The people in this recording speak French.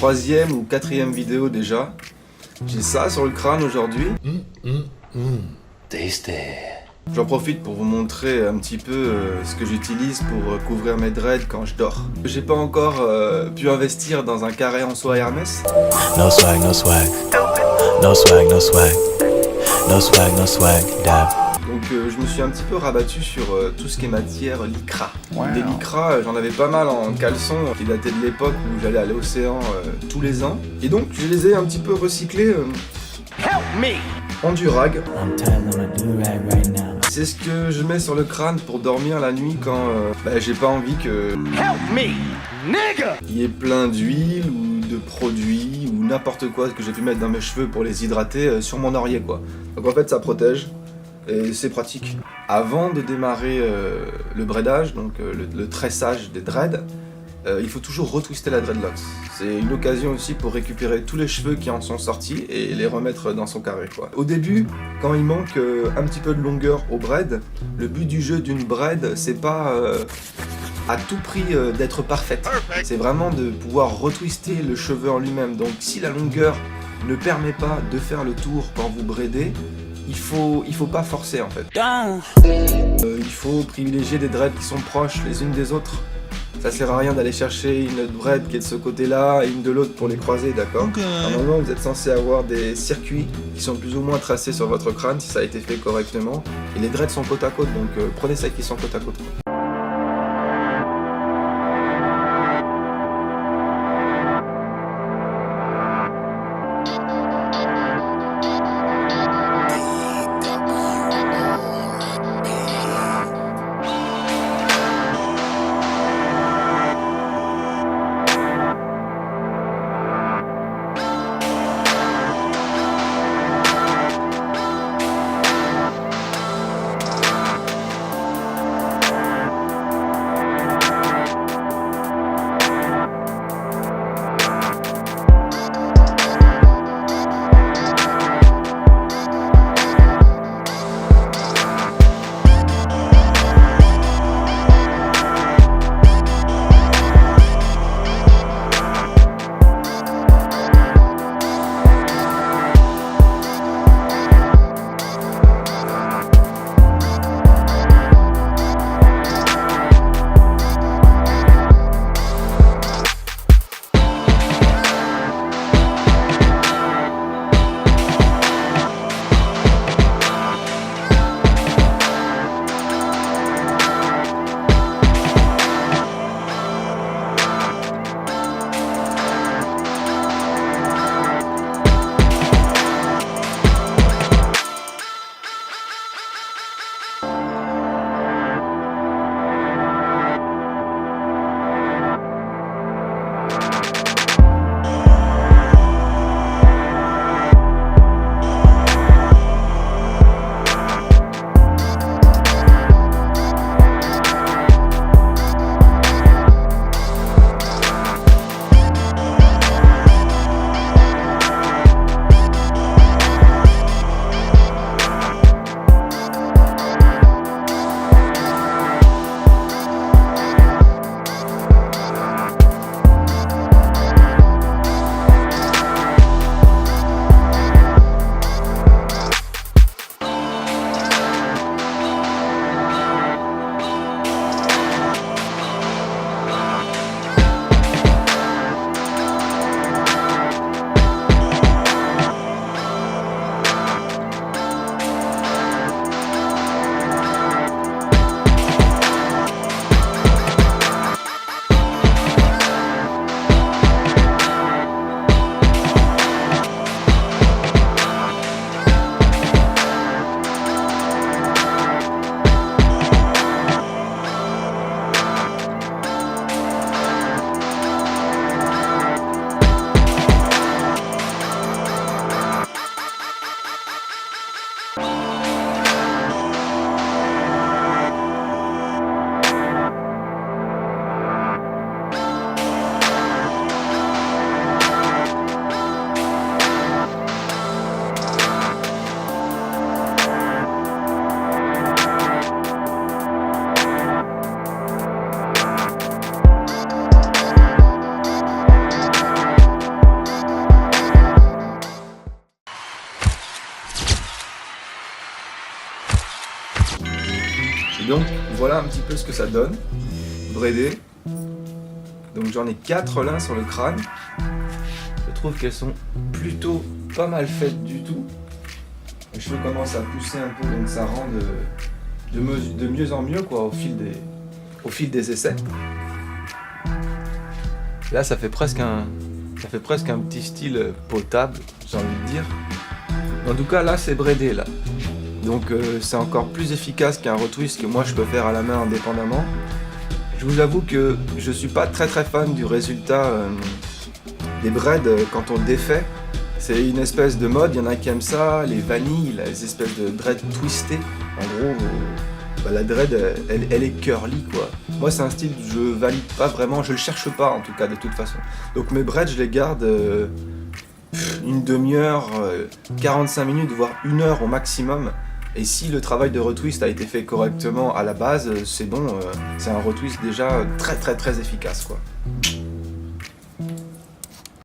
troisième ou quatrième vidéo déjà. J'ai ça sur le crâne aujourd'hui. Tasty. J'en profite pour vous montrer un petit peu ce que j'utilise pour couvrir mes dreads quand je dors. J'ai pas encore pu investir dans un carré en soie Hermès. No swag, no swag. No swag, no swag. No swag, no swag. Dab. Donc je me suis un petit peu rabattu sur tout ce qui est matière lycra. Des lycra, j'en avais pas mal en caleçon qui dataient de l'époque où j'allais à l'océan tous les ans. Et donc je les ai un petit peu recyclés en durag. I'm telling a do-rag right now. C'est ce que je mets sur le crâne pour dormir la nuit quand j'ai pas envie que il y ait plein d'huile ou de produits ou n'importe quoi que j'ai pu mettre dans mes cheveux pour les hydrater sur mon oreiller quoi. Donc en fait ça protège et c'est pratique. Avant de démarrer le braidage, donc le tressage des dreads, il faut toujours retwister la dreadlocks. C'est une occasion aussi pour récupérer tous les cheveux qui en sont sortis et les remettre dans son carré quoi. Au début, quand il manque un petit peu de longueur au braid, le but du jeu d'une braid, c'est pas à tout prix d'être parfaite. C'est vraiment de pouvoir retwister le cheveu en lui-même. Donc si la longueur ne permet pas de faire le tour quand vous braidez, il faut pas forcer en fait. Il faut privilégier des dreads qui sont proches les unes des autres. Ça sert à rien d'aller chercher une dread qui est de ce côté-là et une de l'autre pour les croiser, d'accord ? Normalement, vous êtes censé avoir des circuits qui sont plus ou moins tracés sur votre crâne si ça a été fait correctement. Et les dreads sont côte à côte, donc prenez celles qui sont côte à côte. Et donc voilà un petit peu ce que ça donne, braidé. Donc j'en ai 4 là sur le crâne. Je trouve qu'elles sont plutôt pas mal faites du tout. Les cheveux commencent à pousser un peu, donc ça rend de mieux en mieux quoi, au fil des essais. Là ça fait presque un petit style potable, j'ai envie de dire. En tout cas là c'est braidé là. Donc c'est encore plus efficace qu'un retwist que moi je peux faire à la main indépendamment. Je vous avoue que je suis pas très fan du résultat des braids quand on le défait. C'est une espèce de mode, il y en a qui aiment ça, les vanilles, les espèces de dreads twistés. En gros, la dread, elle est curly quoi. Moi c'est un style que je valide pas vraiment, je le cherche pas en tout cas de toute façon. Donc mes braids je les garde une demi-heure, 45 minutes, voire 1 heure au maximum. Et si le travail de retwist a été fait correctement à la base, c'est bon, c'est un retwist déjà très efficace quoi.